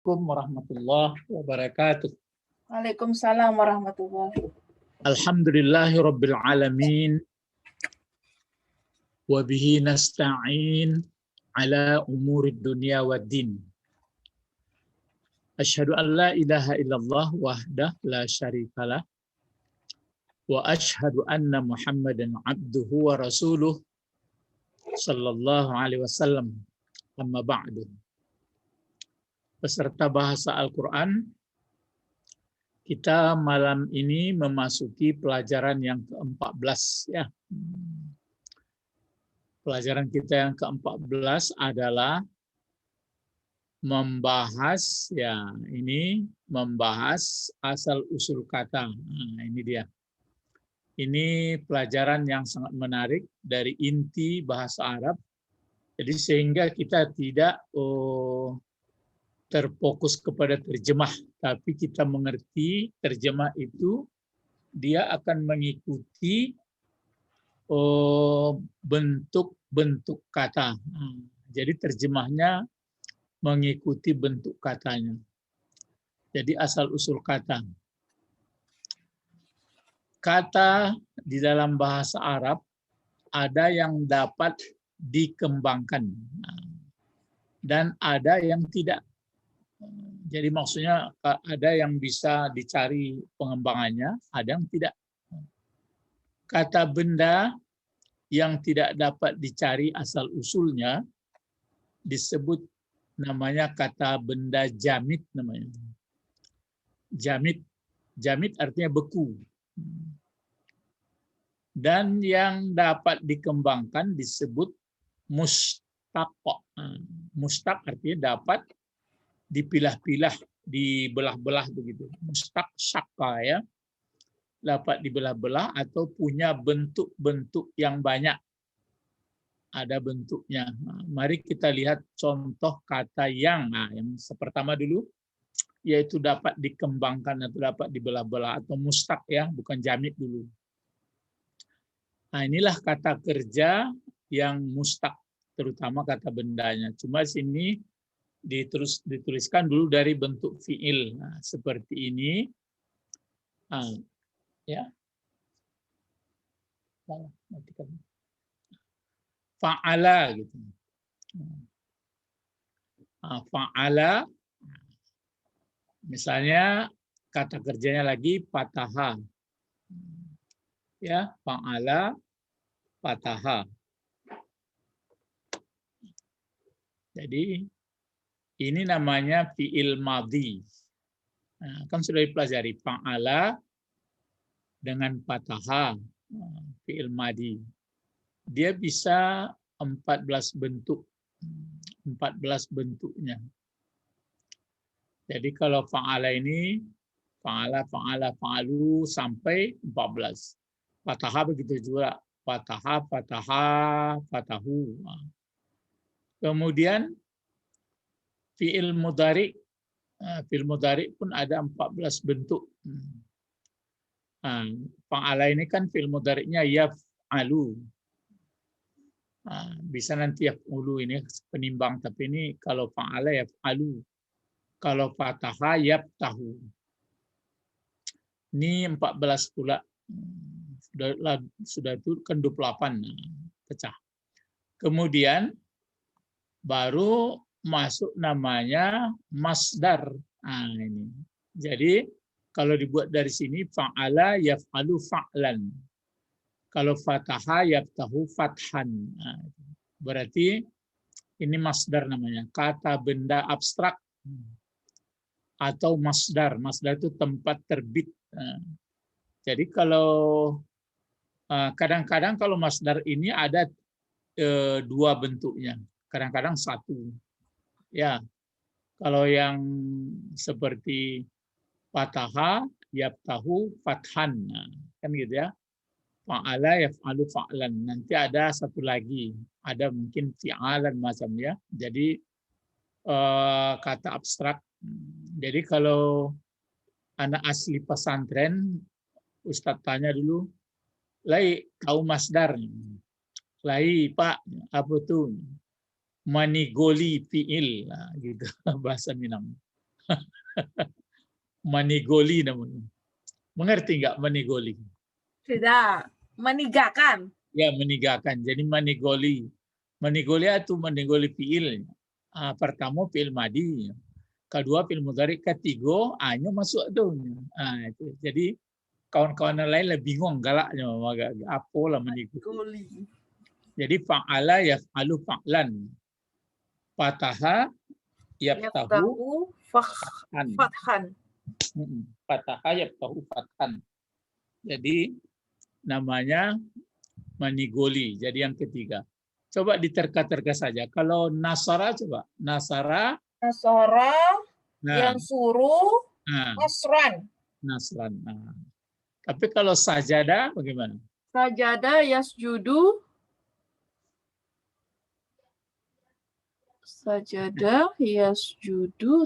Assalamualaikum warahmatullahi wabarakatuh. Waalaikumsalam warahmatullahi. Alhamdulillahi rabbil alamin. Wa bihi nasta'in ala umurid dunya waddin. Asyhadu an la ilaha illallah wahdah la syarikalah. Wa asyhadu anna Muhammadan abduhu wa rasuluh sallallahu alaihi wasallam. Amma ba'du. Peserta bahasa Al-Quran, kita malam ini memasuki pelajaran yang ke-14 ya. Pelajaran kita yang ke-14 adalah membahas asal usul kata. Nah, ini dia. Ini pelajaran yang sangat menarik dari inti bahasa Arab. Jadi sehingga kita tidak terfokus kepada terjemah, tapi kita mengerti terjemah itu dia akan mengikuti bentuk-bentuk kata. Jadi terjemahnya mengikuti bentuk katanya. Jadi asal-usul kata. Kata di dalam bahasa Arab ada yang dapat dikembangkan dan ada yang tidak. Jadi maksudnya ada yang bisa dicari pengembangannya, ada yang tidak. Kata benda yang tidak dapat dicari asal-usulnya disebut namanya kata benda jamid namanya. Jamid artinya beku. Dan yang dapat dikembangkan disebut mustaq. Mustaq artinya dapat dipilah-pilah, dibelah-belah begitu. Mustaq syakka ya. Dapat dibelah-belah atau punya bentuk-bentuk yang banyak. Ada bentuknya. Mari kita lihat contoh kata yang. Yang pertama dulu yaitu dapat dikembangkan atau dapat dibelah-belah atau mustaq ya, bukan jamid dulu. Nah, inilah kata kerja yang mustaq, terutama kata bendanya. Cuma sini dituliskan dulu dari bentuk fiil. Nah, seperti ini. Ya. Fa'ala gitu. Fa'ala. Misalnya kata kerjanya lagi fataha. Ya, fa'ala, fataha. Jadi ini namanya fi'il madhi. Nah, kan sudah dipelajari fa'ala dengan fataha, fi'il madhi. Dia bisa 14 bentuk. 14 bentuknya. Jadi kalau fa'ala ini fa'ala, fa'ala, fa'alu sampai 14. Fataha begitu juga. Fataha, fataha, fatahu. Kemudian fi'il mudhari. Fi'il mudhari pun ada 14 bentuk. Fa'ala ini kan fi'il mudhari'nya yaf'alu. Bisa nanti yaf'ulu ini penimbang, tapi ini kalau fa'ala yaf'alu. Kalau fataha yaftahu. Ini 14 pula. Sudah itu kan 28 pecah. Kemudian baru masuk namanya masdar. Ini. Jadi kalau dibuat dari sini fa'ala yaf'alu fa'lan. Kalau fataha yaftahu fathan. Berarti ini masdar namanya. Kata benda abstrak atau masdar. Masdar itu tempat terbit. Jadi kalau kadang-kadang kalau masdar ini ada dua bentuknya. Kadang-kadang satu. Ya, kalau yang seperti fataha, yaftahu, fathan. Kan gitu ya. Fa'ala, yaf'alu, fa'lan. Nanti ada satu lagi. Ada mungkin fi'alan macam ya. Jadi kata abstrak. Jadi kalau anak asli pesantren, Ustadz tanya dulu, Lai, tahu masdar? Lai, Pak, apa tuh? Manigoli fi'il, gitu bahasa Minang. Manigoli namanya. Mengerti nggak manigoli? Sudah. Meninggalkan. Ya, meninggalkan. Jadi manigoli. Manigoli itu manigoli fiil. Pertama fiil madi. Kedua fiil mudhari. Ketiga A-nya masuk tuh. Itu. Jadi kawan-kawan yang lain lebih bingung galaknya. Apa lah manigoli. Goli. Jadi fa'ala yaf'alu fa'lan. Fataha yaftahu fathan. Fathan. Fataha yaftahu fathan. Jadi namanya manigoli. Jadi yang ketiga. Coba diterka-terka saja. Kalau nasara coba. Nasara. Nasara. Nah, Yang suruh. nah, Nasran. nasran. Nah. Tapi kalau sajada bagaimana? Sajada yasjudu. Sajada yasjudu.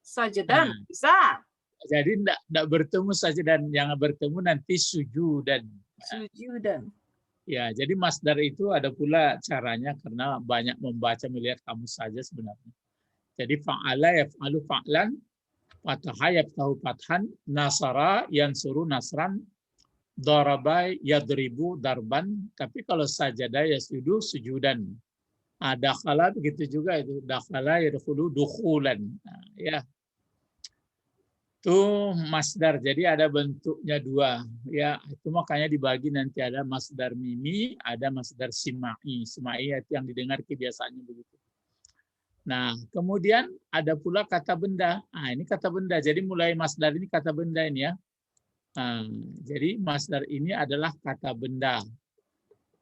Sajadan. Nah, Bisa. jadi tidak bertemu saja dan yang bertemu nanti sujudan. Sujudan. Ya, jadi masdar itu ada pula caranya karena banyak membaca melihat kamus saja sebenarnya. Jadi fa'ala yaf'alu fa'lan, fataha yaftahu fathan, nasara yansuru nasran, daraba yadribu darban, tapi kalau sajada yasjudu sujudan. Dakhala begitu juga itu, dakhala yadkhulu dukhulan. Nah, ya. Itu masdar, jadi ada bentuknya dua. Ya, itu makanya dibagi nanti ada masdar mimi, ada masdar simai. Simai itu yang didengar kebiasaannya begitu. Nah, kemudian ada pula kata benda. Nah, ini kata benda. Jadi mulai masdar ini kata benda ini ya. Nah, jadi masdar ini adalah kata benda.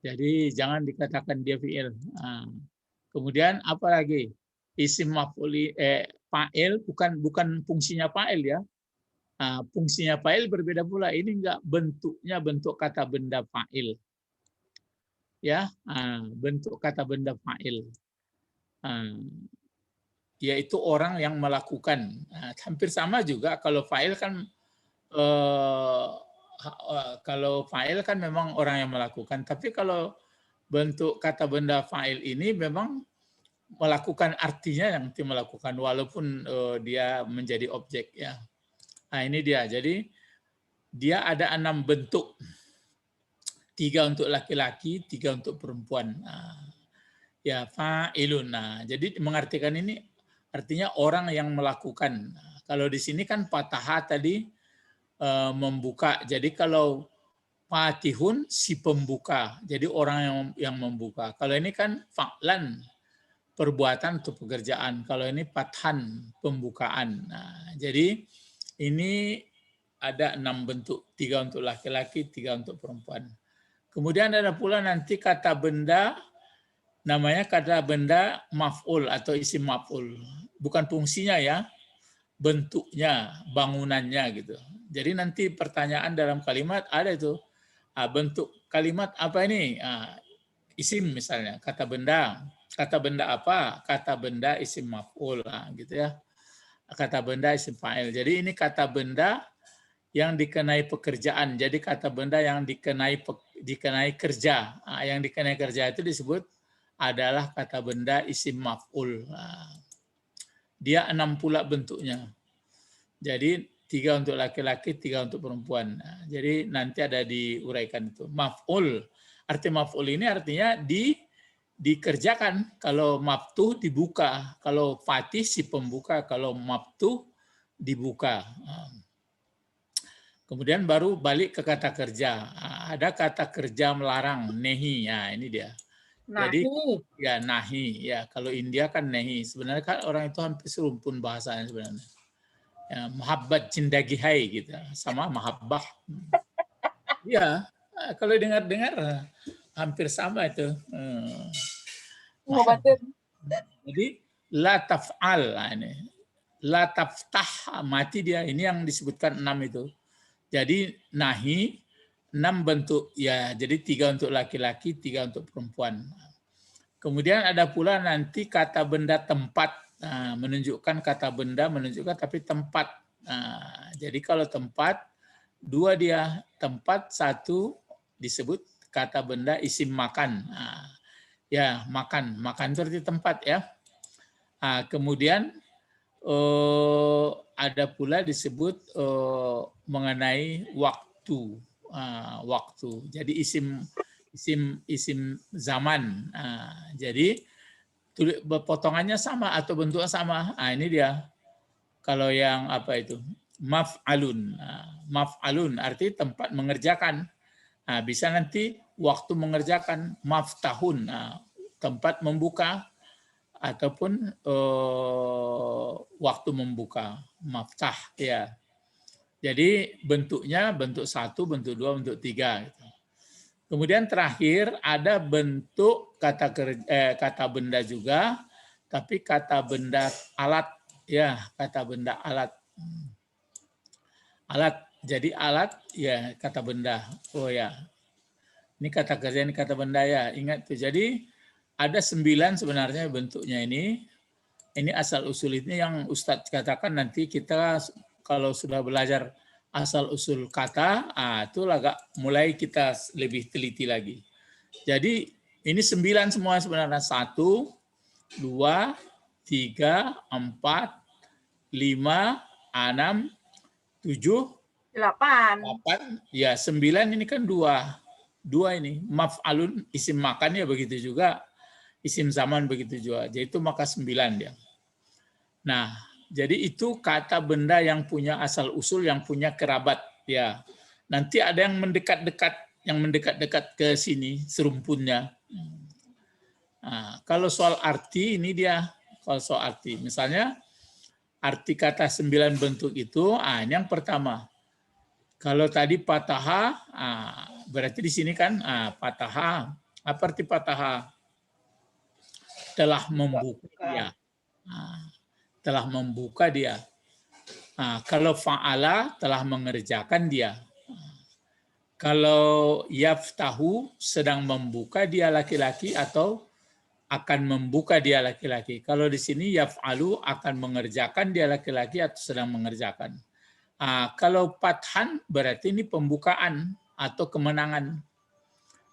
Jadi jangan dikatakan dia fi'il. Nah, kemudian apa lagi? Isim maf'ul fa'il bukan fungsinya fa'il ya. Fungsinya fa'il berbeda pula. Ini enggak bentuknya bentuk kata benda fa'il. Ya, bentuk kata benda fa'il. Yaitu orang yang melakukan. Hampir sama juga kalau fa'il kan kalau fa'il kan memang orang yang melakukan. Tapi kalau bentuk kata benda fa'il ini memang melakukan, artinya yang melakukan walaupun dia menjadi objek ya. Nah, ini dia. Jadi dia ada 6 bentuk. 3 untuk laki-laki, 3 untuk perempuan. Ya, fa'ilun. Nah, jadi mengartikan ini artinya orang yang melakukan. Kalau di sini kan fataha tadi membuka. Jadi kalau fatihun si pembuka. Jadi orang yang membuka. Kalau ini kan fa'lan, perbuatan atau pekerjaan. Kalau ini fathan, pembukaan. Nah, jadi ini ada 6 bentuk, 3 untuk laki-laki, 3 untuk perempuan. Kemudian ada pula nanti kata benda, namanya kata benda maf'ul atau isim maf'ul. Bukan fungsinya ya, bentuknya, bangunannya gitu. Jadi nanti pertanyaan dalam kalimat ada itu, bentuk kalimat apa ini? Isim misalnya, kata benda. Kata benda apa? Kata benda isim maf'ul, gitu ya. Kata benda isim fa'il. Jadi ini kata benda yang dikenai pekerjaan. Jadi kata benda yang dikenai kerja. Yang dikenai kerja itu disebut adalah kata benda isim maf'ul. Dia 6 pula bentuknya. Jadi 3 untuk laki-laki, 3 untuk perempuan. Jadi nanti ada diuraikan itu. Maf'ul. Arti maf'ul ini artinya dikerjakan. Kalau maftuh dibuka. Kalau fatih si pembuka. Kalau maftuh dibuka. Kemudian baru balik ke kata kerja. Ada kata kerja melarang, nehi. Ya, ini dia. Jadi ya nahi. Ya, kalau India kan nehi. Sebenarnya kan orang itu hampir serumpun bahasanya sebenarnya. Ya, mahabbat cindagi hai gitu. Sama mahabbah. Ya, kalau dengar-dengar hampir sama itu. Jadi la taf'al ini. La taftah, mati dia. Ini yang disebutkan 6 itu. Jadi nahi 6 bentuk ya. Jadi 3 untuk laki-laki, 3 untuk perempuan. Kemudian ada pula nanti kata benda tempat. Menunjukkan kata benda menunjukkan tapi tempat. Jadi kalau tempat 2 dia, tempat 1 disebut kata benda isim makan. Ya, makan itu arti tempat ya. Kemudian ada pula disebut mengenai waktu. Waktu. Jadi isim zaman. Jadi potongannya sama atau bentuknya sama. Ini dia. Kalau yang apa itu? Maf'alun. Maf'alun artinya tempat mengerjakan. Bisa nanti waktu mengerjakan, maftahun, tempat membuka, ataupun waktu membuka, maftah. Ya. Jadi bentuknya bentuk 1, bentuk 2, bentuk 3. Gitu. Kemudian terakhir ada bentuk kata benda juga, tapi kata benda alat. Ya, kata benda alat. Alat. Jadi alat, ya kata benda. Oh ya, ini kata kerja, ini kata benda ya. Ingat tuh. Jadi ada 9 sebenarnya bentuknya ini. Ini asal usul ini yang Ustadz katakan nanti kita kalau sudah belajar asal usul kata, itu agak mulai kita lebih teliti lagi. Jadi ini 9 semua sebenarnya. 1, 2, 3, 4, 5, 6, 7, 8, ya 9 ini kan 2 ini. Maf'alun isim makan ya begitu juga. Isim zaman begitu juga. Jadi itu maka 9 dia. Nah, jadi itu kata benda yang punya asal usul, yang punya kerabat ya. Nanti ada yang mendekat-dekat ke sini serumpunnya. Kalau soal arti ini dia, kalau soal arti misalnya arti kata 9 bentuk itu, ini yang pertama. Kalau tadi pataha, berarti di sini kan pataha. Apa arti pataha? Telah membuka dia. Telah membuka dia. Kalau fa'ala telah mengerjakan dia. Kalau yaftahu sedang membuka dia laki-laki atau akan membuka dia laki-laki. Kalau di sini yaf'alu akan mengerjakan dia laki-laki atau sedang mengerjakan. Kalau pathan berarti ini pembukaan atau kemenangan.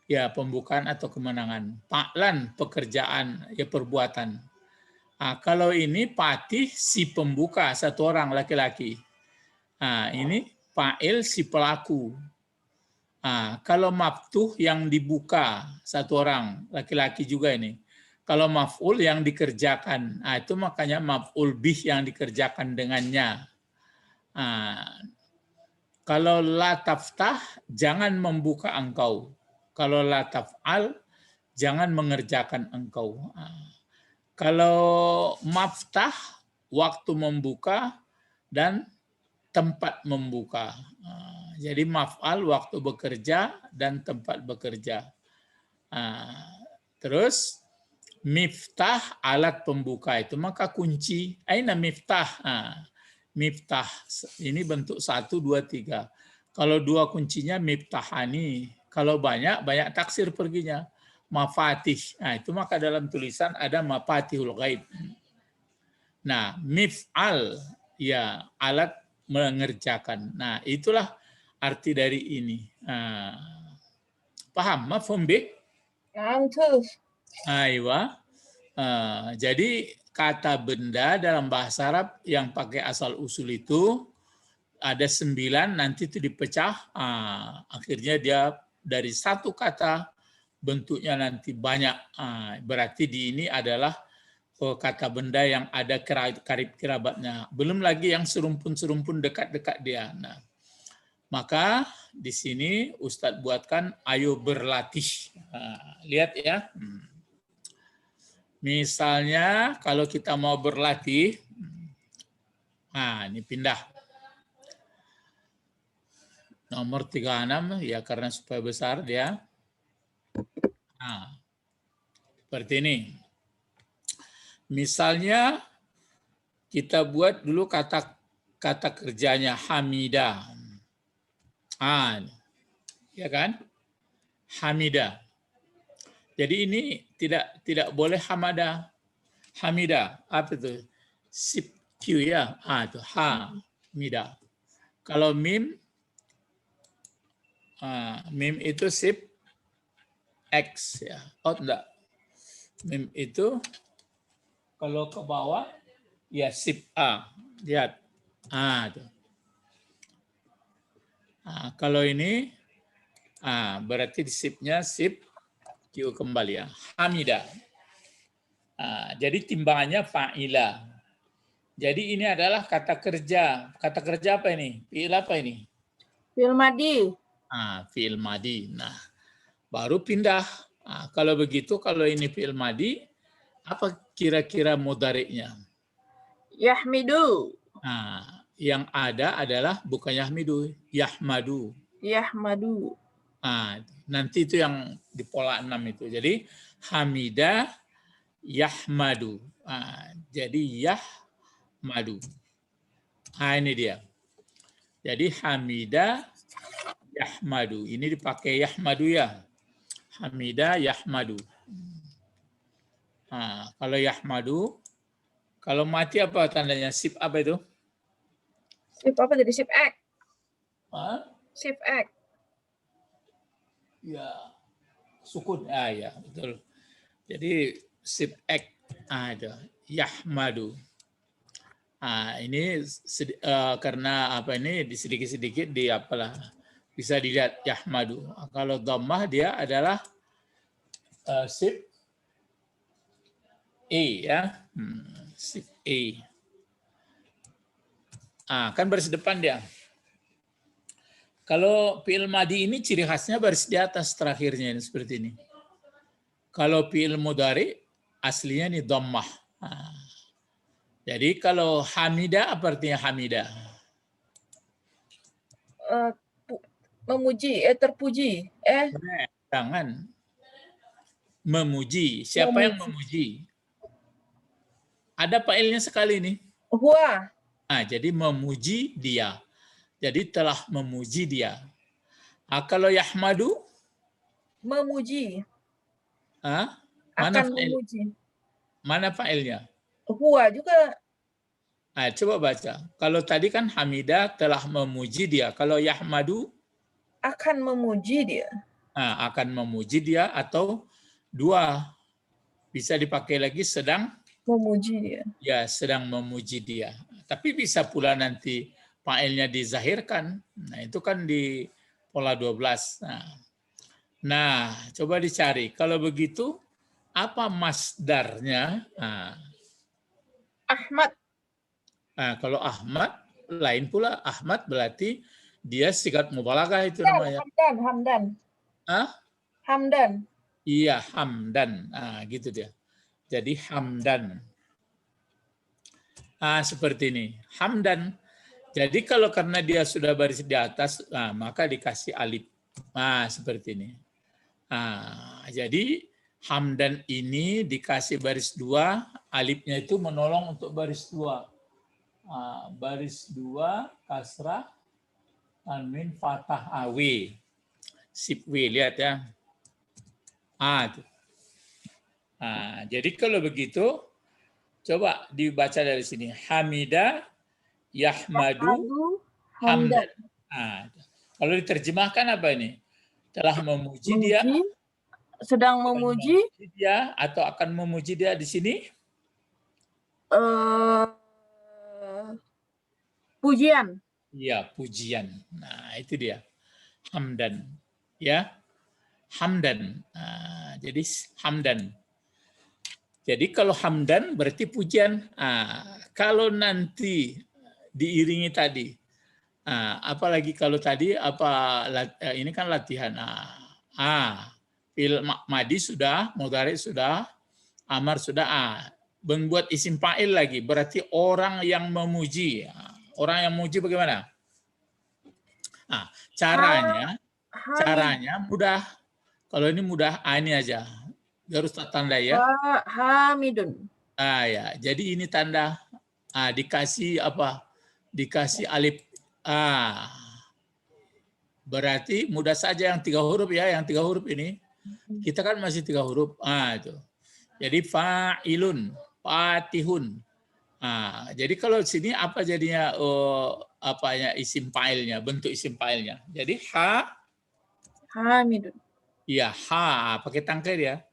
Ya, pembukaan atau kemenangan. Pa'lan pekerjaan, ya perbuatan. Kalau ini patih si pembuka, satu orang laki-laki. Ini fa'il si pelaku. Kalau maftuh yang dibuka, satu orang laki-laki juga ini. Kalau maf'ul yang dikerjakan, itu makanya maf'ul bih yang dikerjakan dengannya. Kalau la taftah, jangan membuka engkau. Kalau la taf'al, jangan mengerjakan engkau. Kalau maftah, waktu membuka dan tempat membuka. Jadi maf'al, waktu bekerja dan tempat bekerja. Terus miftah, alat pembuka itu maka kunci. Aina miftah. Miftah ini bentuk 1, 2, 3. Kalau 2 kuncinya miftahani. Kalau banyak taksir perginya. Mafatih. Itu maka dalam tulisan ada mafatihul ghaib. Nah, mif'al ya alat mengerjakan. Nah, itulah arti dari ini. Paham? Mafhum bih? Aywa. Jadi kata benda dalam bahasa Arab yang pakai asal usul itu ada 9, nanti itu dipecah, akhirnya dia dari satu kata bentuknya nanti banyak. Berarti di ini adalah kata benda yang ada karib kerabatnya. Belum lagi yang serumpun-serumpun dekat-dekat dia. Nah, maka di sini Ustadz buatkan ayo berlatih. Lihat ya. Misalnya kalau kita mau berlatih, ini pindah. Nomor 36 ya karena supaya besar dia. Seperti ini. Misalnya kita buat dulu kata kerjanya Hamidah. Ya kan? Hamidah. Jadi ini tidak boleh Hamada. Hamidah. Apa itu? Sip Q ya. Itu Hamidah. Kalau mim itu sip X ya. Enggak. Mim itu kalau ke bawah ya sip A. Lihat. Tuh. Kalau ini berarti di sipnya sip Q kembali ya. Hamida. Jadi timbangannya fa'ila. Jadi ini adalah kata kerja. Kata kerja apa ini? Fi'il apa ini? Fi'il madi. Fi'il madi. Nah, baru pindah. Kalau begitu, kalau ini fi'il madi, apa kira-kira mudhari'nya? Yahmidu. Yang ada adalah bukan yahmidu, yahmadu. Yahmadu. Nanti itu yang di pola 6 itu. Jadi hamida yahmadu. Jadi yahmadu. Ini dia. Jadi hamida yahmadu. Ini dipakai yahmadu ya. Hamida yahmadu. Kalau yahmadu, kalau mati apa tandanya? Sip apa itu? Sip apa jadi sip ek? Sip ek. Ya, sukun. Ya, betul. Jadi sip ek. Itu yahmadu. Ini karena apa ini sedikit-sedikit di apalah bisa dilihat yahmadu. Kalau dhammah dia adalah sip E ya. Sip E. Kan baris depan dia. Kalau fi'il madi ini ciri khasnya baris di atas terakhirnya ini seperti ini. Kalau fi'il mudhari aslinya ini dhammah. Jadi kalau hamida apa artinya hamida? Memuji, terpuji. Jangan. Memuji. Siapa yang memuji? Ada fa'ilnya sekali nih. Huwa. Jadi memuji dia. Jadi telah memuji dia. Kalau yahmadu? Memuji. Mana Akan fa'il? memuji. Mana fa'ilnya? Huwa juga. Coba baca. Kalau tadi kan hamida telah memuji dia. Kalau yahmadu? Akan memuji dia. Akan memuji dia atau dua. Bisa dipakai lagi sedang memuji dia. Ya, sedang memuji dia. Tapi bisa pula nanti fa'ilnya dizahirkan. Nah, itu kan di pola 12. Nah, coba dicari. Kalau begitu, apa masdarnya? Ahmad. Kalau Ahmad, lain pula. Ahmad berarti dia sigat mubalaghah itu namanya. Hamdan. Hah? Hamdan. Iya, hamdan. Gitu dia. Jadi hamdan. Seperti ini. Hamdan. Jadi kalau karena dia sudah baris di atas, maka dikasih alif. Seperti ini. Jadi hamdan ini dikasih baris 2, alifnya itu menolong untuk baris 2. Baris 2, kasrah, tanwin, fathah, W. Sip W, lihat ya. Jadi kalau begitu, coba dibaca dari sini. Hamida, yahmadu, hamdan. Kalau diterjemahkan apa ini? Telah memuji dia, sedang memuji dia, atau akan memuji dia di sini? Pujian. Iya, pujian. Nah, itu dia. Hamdan. Ya. Hamdan. Jadi hamdan. Jadi kalau hamdan berarti pujian. Kalau nanti diiringi tadi, apalagi kalau tadi ini kan latihan. Fi'il madi sudah, mudhari sudah, amar sudah. Membuat isim fa'il lagi berarti orang yang memuji. Orang yang memuji bagaimana? Caranya mudah. Kalau ini mudah, ini aja. Harus tanda ya. Hamidun. Ya. Jadi ini tanda. Dikasih apa? Dikasih alif. Berarti mudah saja yang 3 huruf ya. Yang 3 huruf ini. Kita kan masih 3 huruf. Itu. Jadi fa'ilun, fatihun. Jadi kalau sini apa jadinya isim fa'ilnya, bentuk isim fa'ilnya. Jadi Hamidun. Iya, pakai tangkai ya.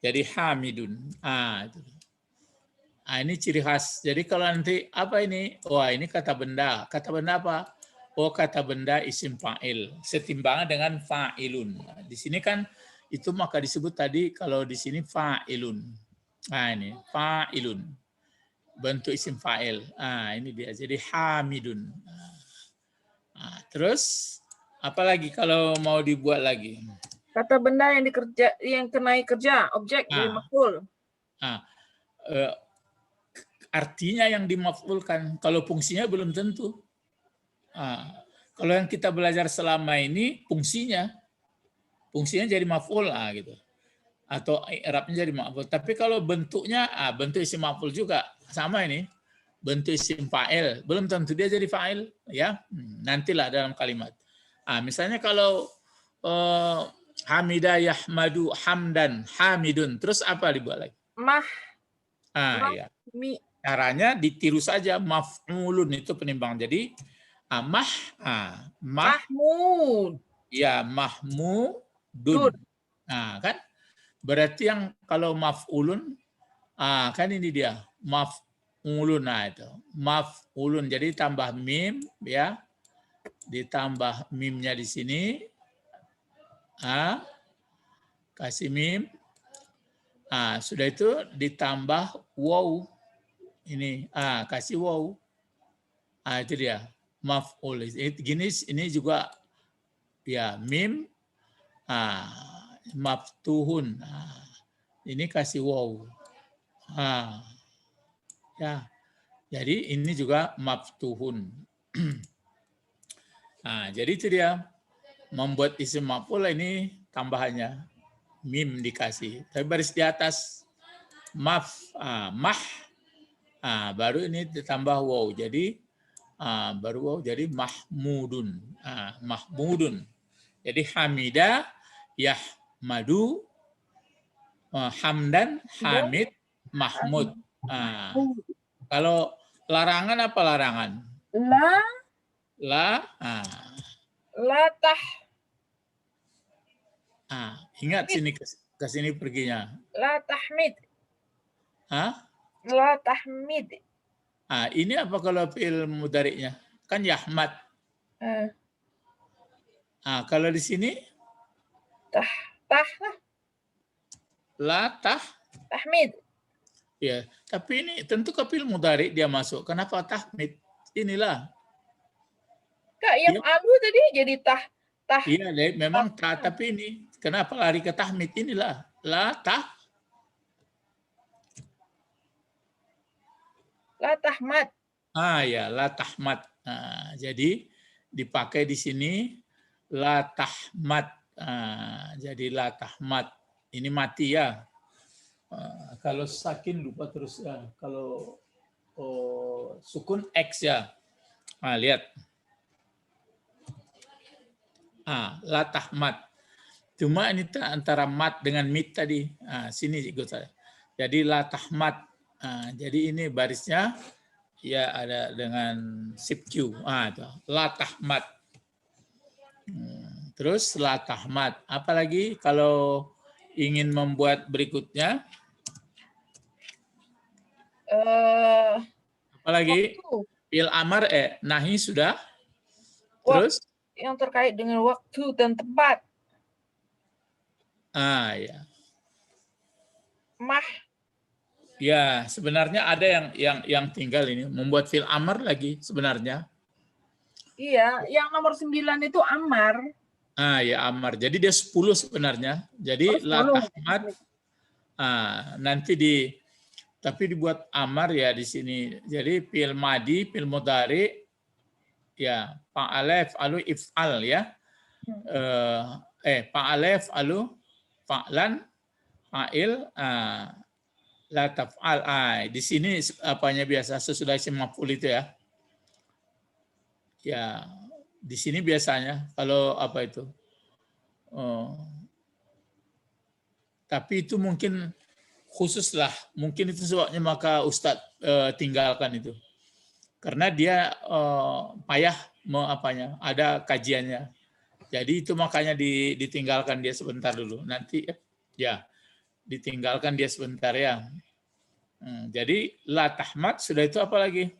Jadi hamidun. Nah, ini ciri khas. Jadi kalau nanti apa ini? Wah, ini kata benda. Kata benda apa? Oh, kata benda isim fa'il. Setimbangan dengan fa'ilun. Nah, di sini kan itu maka disebut tadi kalau di sini fa'ilun. Nah, ini fa'ilun. Bentuk isim fa'il. Nah, ini dia. Jadi hamidun. Nah, terus apalagi kalau mau dibuat lagi? Kata benda yang kenai kerja, objek jadi maf'ul. Nah, artinya yang dimaf'ulkan, kalau fungsinya belum tentu. Kalau yang kita belajar selama ini fungsinya jadi maf'ul gitu. Atau i'rabnya jadi maf'ul. Tapi kalau bentuknya bentuk isim maf'ul juga sama ini. Bentuk isim fa'il, belum tentu dia jadi fa'il ya. Nantilah dalam kalimat. Misalnya kalau hamidah yahmadu hamdan hamidun, terus apa dibuat lagi? Ya. Caranya ditiru saja, maf'ulun itu penimbang. Jadi mahmud. Ya, mahmudun. Nah, kan? Berarti yang kalau maf'ulun kan ini dia, maf'ulun. Nah, itu. Maf'ulun. Jadi tambah mim ya. Ditambah mimnya di sini. Kasih mim. Sudah itu ditambah waw. Ini kasih waw. Itu dia maf'ul. Ini juga ya mim maftuhun. Ini kasih waw. Ya. Jadi ini juga maftuhun. Jadi itu dia membuat isim maf'ul ini tambahannya mim dikasih. Tapi baris di atas mah baru ini ditambah waw. Jadi baru waw jadi mahmudun. Mahmudun. Jadi hamida, yahmadu, hamdan, hamid, mahmud. Kalau larangan apa larangan? Latah. Ingat sini ke sini perginya. Latahmid. Hah? Latahmid. Ini apa kalau fi'il mudhari'nya? Kan yahmad. Kalau di sini? Tahmid. Ya, tapi ini tentu ke fi'il mudhari' dia masuk. Kenapa tahmid? Inilah. Kak, yang alu tadi jadi tah. Iya, memang tapi ini kenapa lari ke tahmid? Inilah tahmad. Ya, la tahmad. Jadi dipakai di sini la tahmad. Jadi la tahmad. Ini mati ya. Kalau sakin lupa terus ya. Kalau sukun X ya. Lihat. La tahmad. Cuma ini antara mat dengan mit tadi. Sini ikut saya. Jadi la tahmad. Jadi ini barisnya ya ada dengan sip Q. Itu. La tahmad. Terus la tahmad. Apalagi kalau ingin membuat berikutnya? Apalagi? Fi'il amar nahi sudah. Terus? Yang terkait dengan waktu dan tempat. Ya. Ya, sebenarnya ada yang tinggal ini membuat fi'il amar lagi sebenarnya. Iya, yang nomor 9 itu amar. Ya amar. Jadi dia 10 sebenarnya. Jadi la tahmad. Nanti tapi dibuat amar ya di sini. Jadi fi'il madi, fi'il mudhari ya, fa'ala yaf'alu if'al ya. Fa'ala yaf'alu fa'lan fa'il la taf'al. Di sini apanya biasa sesudah isim maf'ul itu ya. Ya, di sini biasanya kalau apa itu? Tapi itu mungkin khusus lah. Mungkin itu sebabnya maka Ustadz tinggalkan itu. Karena dia payah ada kajiannya. Jadi itu makanya ditinggalkan dia sebentar dulu. Nanti ya ditinggalkan dia sebentar ya. Jadi la tahmad sudah itu apa lagi?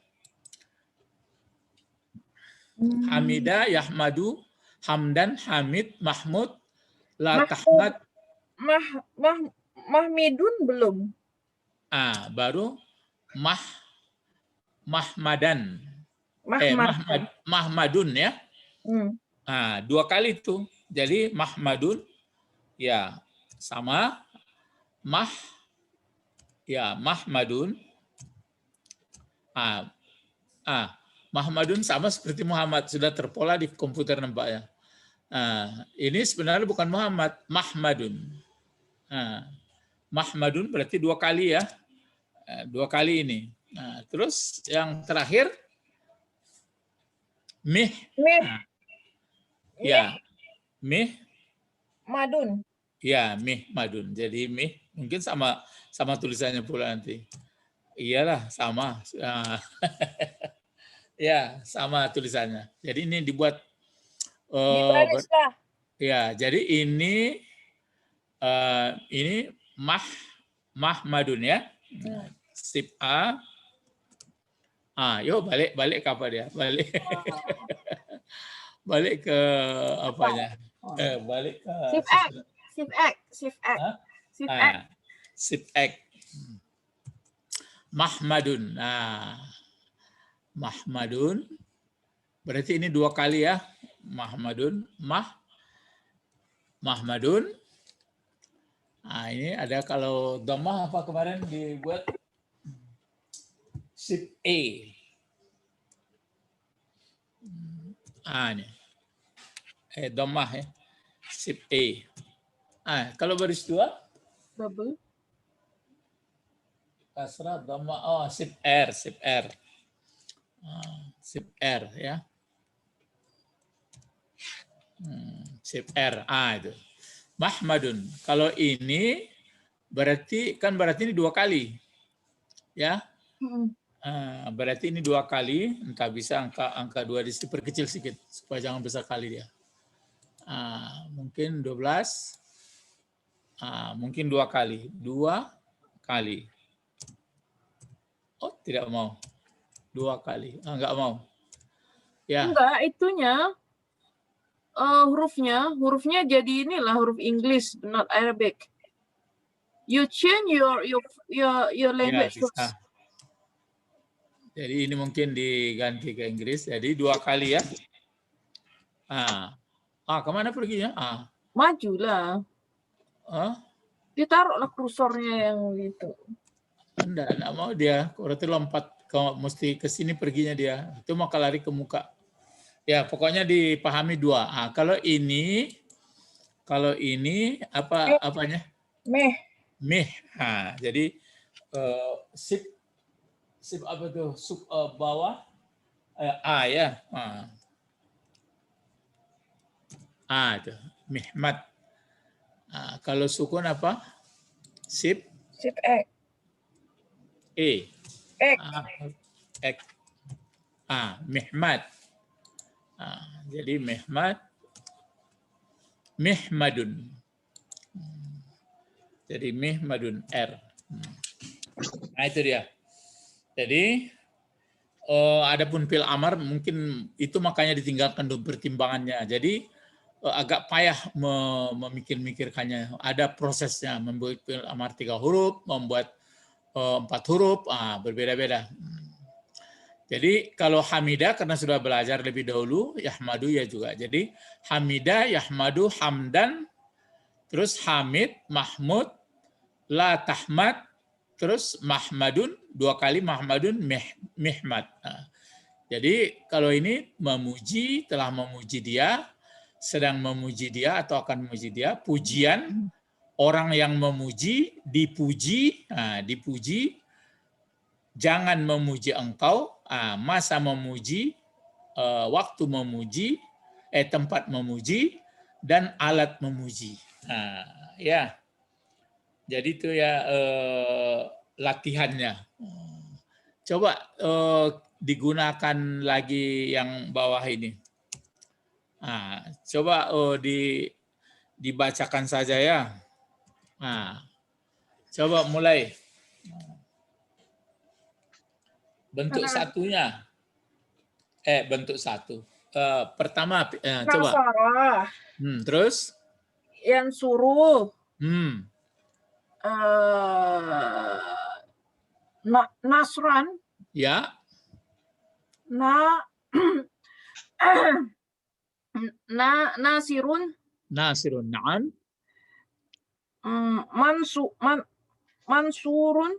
Hamida, yahmadu, hamdan, hamid, mahmud, la tahmad. Mahmidun belum. Baru mahmadan. Mahmadun ya. Dua kali itu. Jadi mahmadun ya sama mahmadun. Mahmadun sama seperti Muhammad, sudah terpola di komputer nampaknya. Ini sebenarnya bukan Muhammad, Mahmadun. Mahmadun berarti dua kali ya. Dua kali ini. Terus yang terakhir Madun. Ya, madun. Jadi mungkin sama tulisannya pula nanti. Iyalah, sama. Ya, sama tulisannya. Jadi ini dibuat ya, jadi ini mahmadun ya. Sip A. Yuk balik ke apa dia? Balik ke apanya? Balik ke Sip X. Mahmadun. Mahmadun. Berarti ini dua kali ya. Mahmadun. Mahmadun. Ini ada kalau dhammah apa kemarin dibuat Sip A. Ini. Dhammah ya. Sip A. Kalau baris dua? Double. Kasrah, dhammah. Sip R. Sip R ya. Sip R. Itu. Mahmadun. Kalau ini berarti ini dua kali. Ya. Berarti ini dua kali, entah bisa angka 2 diperkecil sedikit supaya jangan besar kali dia. Mungkin 12. Mungkin 2 kali. 2 kali. Oh, tidak mau. 2 kali. Enggak mau. Ya. Enggak, itunya hurufnya jadi inilah huruf English, not Arabic. You change your language Ya, bisa. Jadi ini mungkin diganti ke Inggris. Jadi 2 kali ya. Kemana perginya? Majulah. Ditaruhlah kursornya yang gitu. Enggak mau dia. Berarti lompat mesti ke sini perginya dia. Itu maka lari ke muka. Ya, pokoknya dipahami 2. Kalau ini apanya? Meh. Jadi sip apa tuh? Bawah ya. Itu mihmat. Kalau sukun apa? Sip X. X. Mihmat. Jadi mihmadun. Jadi mihmadun R. Itu dia. Jadi adapun fil amar mungkin itu makanya ditinggalkan untuk pertimbangannya. Jadi agak payah memikir-mikirkannya. Ada prosesnya membuat fil amar 3 huruf, membuat 4 huruf, berbeda-beda. Jadi kalau hamidah karena sudah belajar lebih dahulu, yahmadu ya juga. Jadi hamidah, yahmadu, hamdan, terus hamid, mahmud, la tahmad, terus mahmadun, 2 kali mahmadun, mihmad. Jadi kalau ini memuji, telah memuji dia, sedang memuji dia atau akan memuji dia, pujian, orang yang memuji, dipuji, dipuji, jangan memuji engkau, masa memuji, waktu memuji, tempat memuji, dan alat memuji. Ya, jadi itu ya latihannya. Coba digunakan lagi yang bawah ini. Coba dibacakan saja ya. Coba mulai. Bentuk satunya. Bentuk satu. Pertama, coba. Nasara. Terus? Yang suruh. Nasran. Ya. Nasirun. Nasirun, na'am. Mansurun.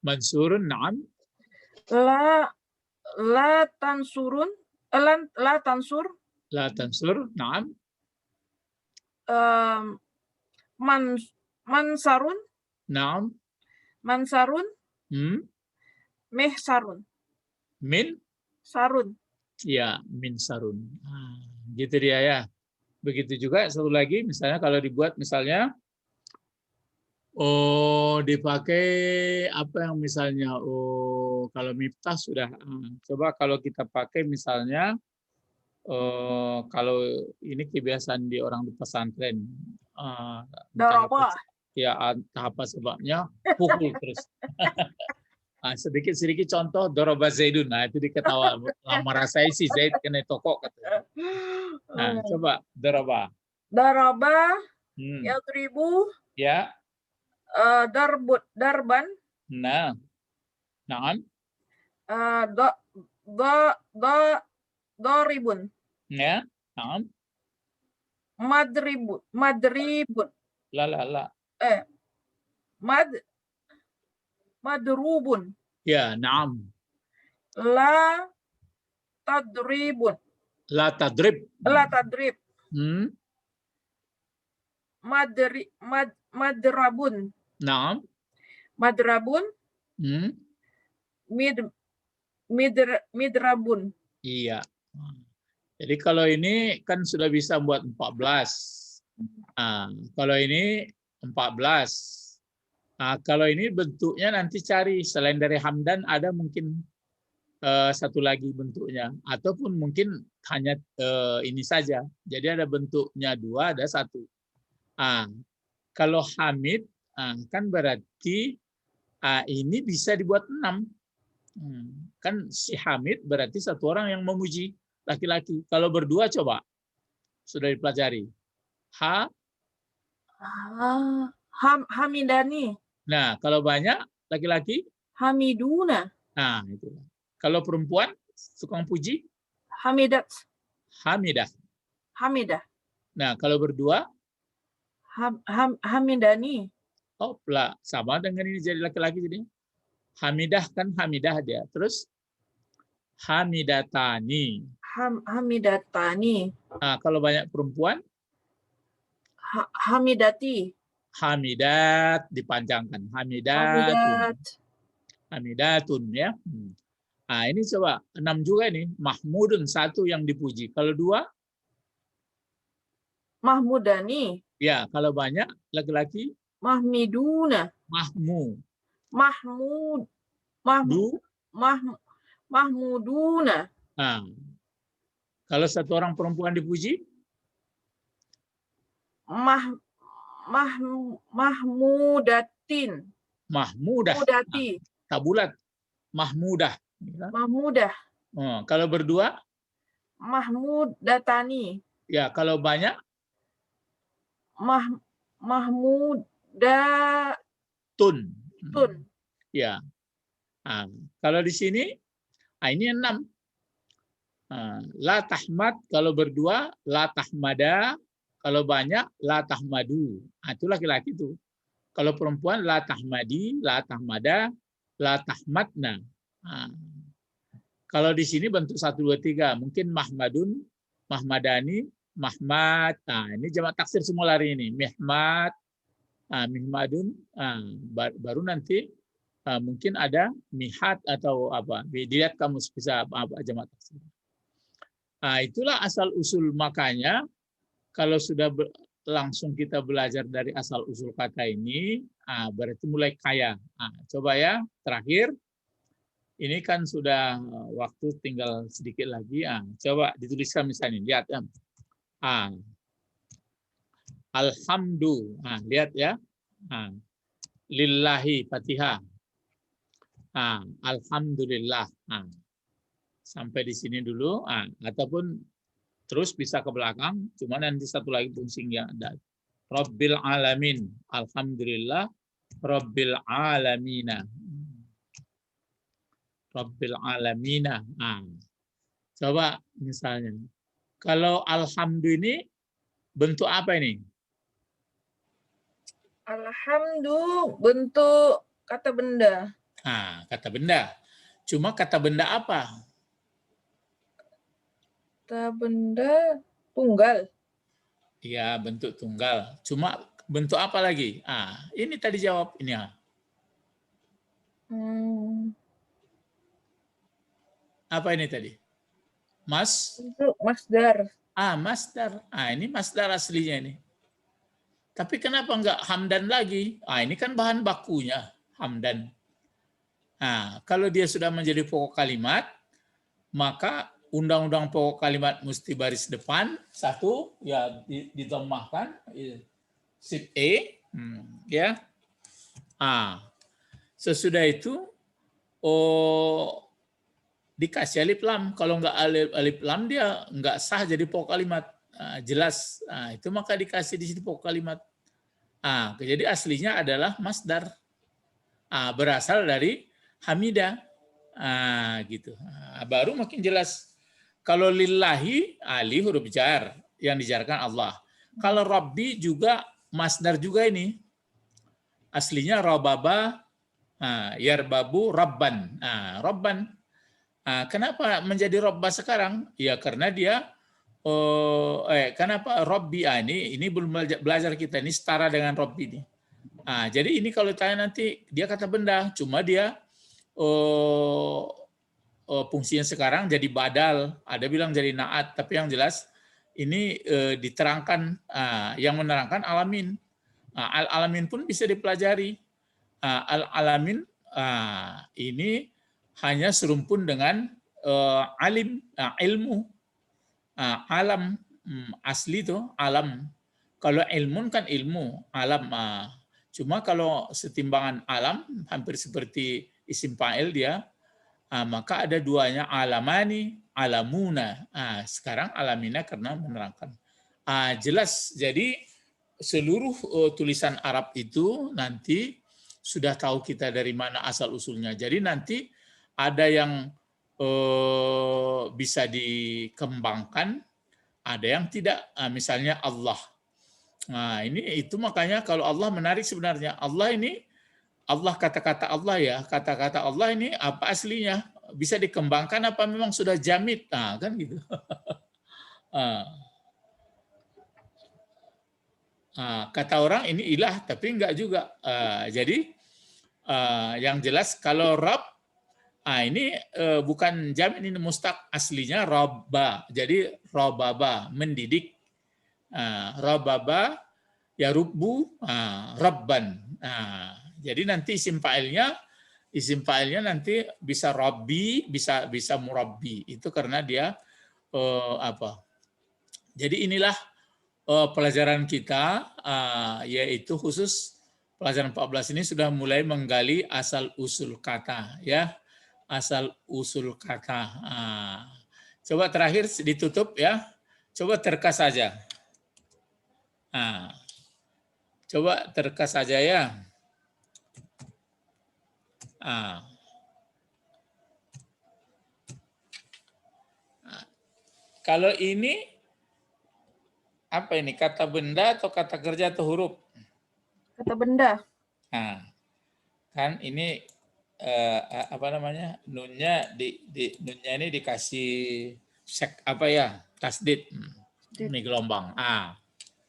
Mansurun, na'am. La tansurun. La tansur. La tansur, na'am. Mansarun. Na'am. Mansarun. Mehsarun. Min? Sarun. Ya, min sarun. Gitu dia ya. Begitu juga satu lagi, misalnya kalau dibuat misalnya, dipakai apa yang misalnya, kalau miftah sudah. Coba kalau kita pakai misalnya, kalau ini kebiasaan di orang di pesantren. Darabah. Ya, entah apa sebabnya, pukul terus. Sedikit-sedikit contoh, Doroba Zaidun. Nah, itu diketawa. Merasai si Zaid kena tokok. Nah, coba, Doroba. Daraba, yadribu, Ya. darban. Nah, naam. Daribun. Ya, naam. Madribun. La. Madrubun. Ya, naam. La tadribun. La tadrib. La tadrib. Madrabun. Naam. Madrabun. Midrabun. Iya. Jadi kalau ini kan sudah bisa buat 14. Kalau ini 14. Kalau ini bentuknya nanti cari, selain dari hamdan ada mungkin satu lagi bentuknya, ataupun mungkin hanya ini saja. Jadi ada bentuknya 2, ada 1. Kalau hamid kan berarti ini bisa dibuat 6. Kan si hamid berarti satu orang yang memuji, laki-laki. Kalau berdua coba, sudah dipelajari. Hamidani. Nah, kalau banyak laki-laki? Hamiduna. Nah, itu. Kalau perempuan, tukang puji? Hamidat. Hamidah. Hamidah. Nah, kalau berdua? Hamidani. Lah, sama dengan ini jadi laki-laki jadi. Hamidah kan hamidah dia. Terus hamidatani. Hamidatani. Nah, kalau banyak perempuan? Hamidati. Hamidat dipanjangkan. Hamidatun ya. Ini coba 6 juga nih. Mahmudun 1 yang dipuji. Kalau 2? Mahmudani. Ya, kalau banyak laki-laki? Mahmiduna. Mahmuduna. Kalau satu orang perempuan dipuji? Mahmudatin. Mahmudati. Tak bulat. Mahmudah. Mahmudah. Kalau berdua? Mahmudatani. Ya, kalau banyak? Mahmudatun. Ya. Kalau di sini, ini 6. La tahmad kalau berdua, la tahmada. Kalau banyak, la tahmadu. Itu laki-laki itu. Kalau perempuan, la tahmadi, la tahmada, la tahmadna. Kalau di sini bentuk 1, 2, 3. Mungkin mahmadun, mahmadani, mahmad. Ini jamak taksir semua lari ini. Mihmad, mihmadun. Baru nanti mungkin ada mihat atau apa. Dilihat kamu bisa apa jamak taksir. Itulah asal usul, makanya kalau sudah langsung kita belajar dari asal usul kata ini, berarti mulai kaya. Coba ya, terakhir. Ini kan sudah waktu tinggal sedikit lagi. Coba dituliskan misalnya, lihat ya. Alhamdu. Lihat ya. Lillahi Fatihah. Alhamdulillah. Sampai di sini dulu. Ataupun terus bisa ke belakang. Cuma nanti satu lagi fungsinya ada. Rabbil alamin. Alhamdulillah. Rabbil alamina. Rabbil alamina. Coba misalnya. Kalau alhamdulillah ini bentuk apa ini? Alhamdulillah bentuk kata benda. Kata benda. Cuma kata benda apa? Kata benda tunggal. Iya, bentuk tunggal. Cuma bentuk apa lagi? Ini tadi jawab ini. Apa ini tadi? Bentuk masdar. Masdar. Ini masdar aslinya ini. Tapi kenapa enggak hamdan lagi? Ini kan bahan bakunya, hamdan. Kalau dia sudah menjadi pokok kalimat, maka undang-undang pokok kalimat mesti baris depan, satu, ya didhammahkan, sip E, ya. Sesudah itu, dikasih alif lam. Kalau enggak alif lam, dia enggak sah jadi pokok kalimat. Jelas. Itu maka dikasih di sini pokok kalimat. Jadi aslinya adalah masdar. Berasal dari hamidah. Gitu. Baru makin jelas. Kalau lillahi, ali huruf jar yang dijarkan Allah. Kalau Rabbi juga masdar juga ini. Aslinya robaba, yarbabu, rabban. Rabban. Kenapa menjadi robba sekarang? Ya karena dia kenapa Robbi ini belum belajar kita, ini setara dengan Robbi ini. Jadi ini kalau tanya nanti dia kata benda, cuma dia fungsinya sekarang jadi badal, ada bilang jadi naat, tapi yang jelas ini diterangkan, yang menerangkan alamin. Al-alamin pun bisa dipelajari. Al-alamin ini hanya serumpun dengan alim, ilmu. Alam asli itu alam. Kalau ilmun kan ilmu, alam. Cuma kalau setimbangan alam hampir seperti isim fa'il dia, maka ada duanya alamani, alamuna. Sekarang alamina karena menerangkan. Jelas. Jadi seluruh tulisan Arab itu nanti sudah tahu kita dari mana asal usulnya. Jadi nanti ada yang bisa dikembangkan, ada yang tidak. Misalnya Allah. Ini itu makanya kalau Allah menarik sebenarnya. Allah ini, Allah kata-kata Allah ya, kata-kata Allah ini apa aslinya? Bisa dikembangkan apa memang sudah jamid? Kan gitu. Kata orang ini ilah, tapi enggak juga. Jadi yang jelas kalau Rabb, ini bukan jamin, ini mustaq, aslinya robba. Jadi robaba, mendidik. Robaba, ya rubbu, rabban. Jadi nanti isim fa'ilnya nanti bisa robbi, bisa murabbi. Itu karena dia apa? Jadi inilah pelajaran kita, yaitu khusus pelajaran 14 ini sudah mulai menggali asal usul kata, ya. Asal usul kata. Coba terakhir ditutup ya. Coba terka saja. Coba terka saja ya. Kalau ini apa ini? Kata benda atau kata kerja atau huruf? Kata benda. Kan ini apa namanya, nunnya nunnya ini dikasih apa ya, tasdid, ini gelombang,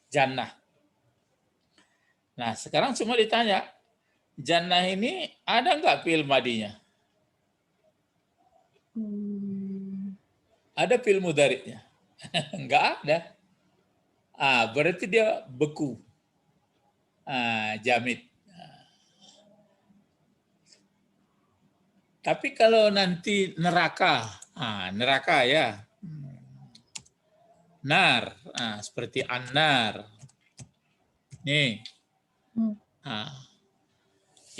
jannah. Nah sekarang cuma ditanya, jannah ini ada nggak fi'il madinya? Ada fi'il mudhari'nya? Nggak ada. Berarti dia beku, jamid. Tapi kalau nanti neraka, neraka ya, nar, seperti an-nar. Nih,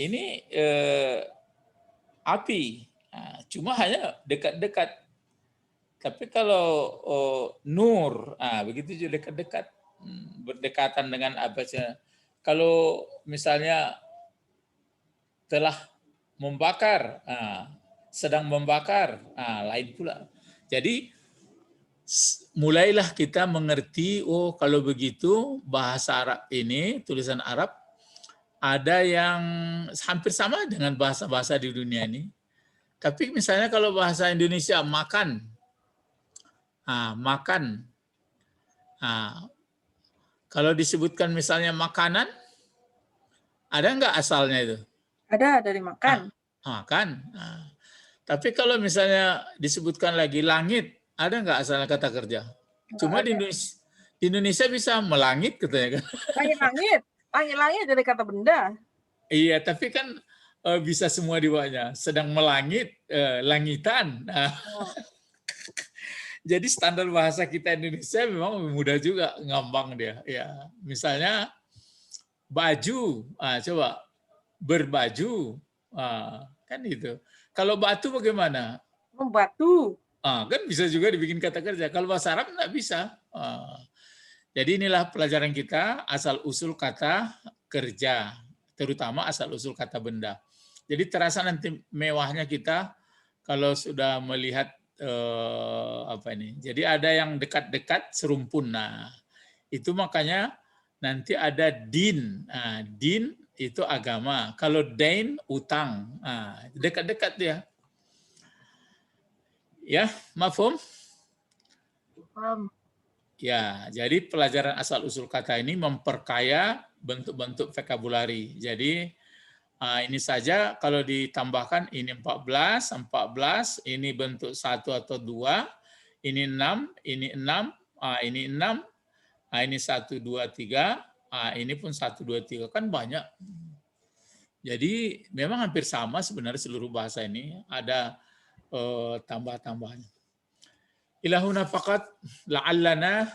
ini api. Cuma hanya dekat-dekat. Tapi kalau nur, begitu juga dekat-dekat, berdekatan dengan apa saja. Kalau misalnya telah membakar, sedang membakar, lain pula. Jadi mulailah kita mengerti, oh kalau begitu bahasa Arab ini, tulisan Arab, ada yang hampir sama dengan bahasa-bahasa di dunia ini. Tapi misalnya kalau bahasa Indonesia makan, makan. Kalau disebutkan misalnya makanan, ada nggak asalnya itu? Ada dari makan. Makan. Tapi kalau misalnya disebutkan lagi langit, ada nggak asalnya kata kerja? Cuma di Indonesia bisa melangit katanya kan. Langit-langit. Langit-langit dari kata benda. Iya, tapi kan bisa semua dibawanya. Sedang melangit, langitan. Jadi standar bahasa kita Indonesia memang mudah juga, ngambang dia. Ya, misalnya baju, coba berbaju, kan itu. Kalau batu bagaimana? Membatu. Kan bisa juga dibikin kata kerja. Kalau bahasa Arab nggak bisa. Jadi inilah pelajaran kita, asal usul kata kerja, terutama asal usul kata benda. Jadi terasa nanti mewahnya kita kalau sudah melihat apa ini. Jadi ada yang dekat-dekat serumpun. Nah, itu makanya nanti ada din. Din itu agama. Kalau dain utang. Dekat-dekat dia. Ya, mafhum? Ya, jadi pelajaran asal usul kata ini memperkaya bentuk-bentuk vokabulari. Jadi ini saja kalau ditambahkan ini 14, ini bentuk 1 atau 2, ini 6, ini 6, ini 6, ini 1, 2, 3, ini pun 1, 2, 3, kan banyak. Jadi memang hampir sama sebenarnya seluruh bahasa ini, ada tambah-tambahannya. Ilahuna faqat la'allana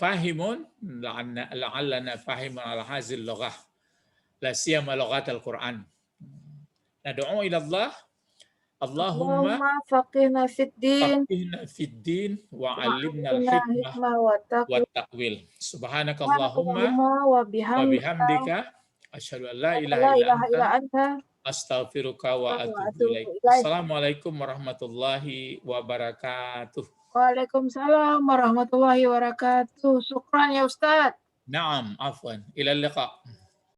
fahimun, la'allana fahimun ala hazil lughah. La siyama lughat al-Quran. Nad'u ila Allah. Allahumma faqihna fid din. faqihna fid din wa 'allimna al-hikmah wa ta'wil. Subhanakallahumma wa wa bihamdika asyhadu an la ilaha illa anta astaghfiruka wa atubu ilaik. Assalamualaikum warahmatullahi wabarakatuh. Waalaikumsalam warahmatullahi wabarakatuh. Syukran ya Ustaz. Naam, afwan. Ila liqa.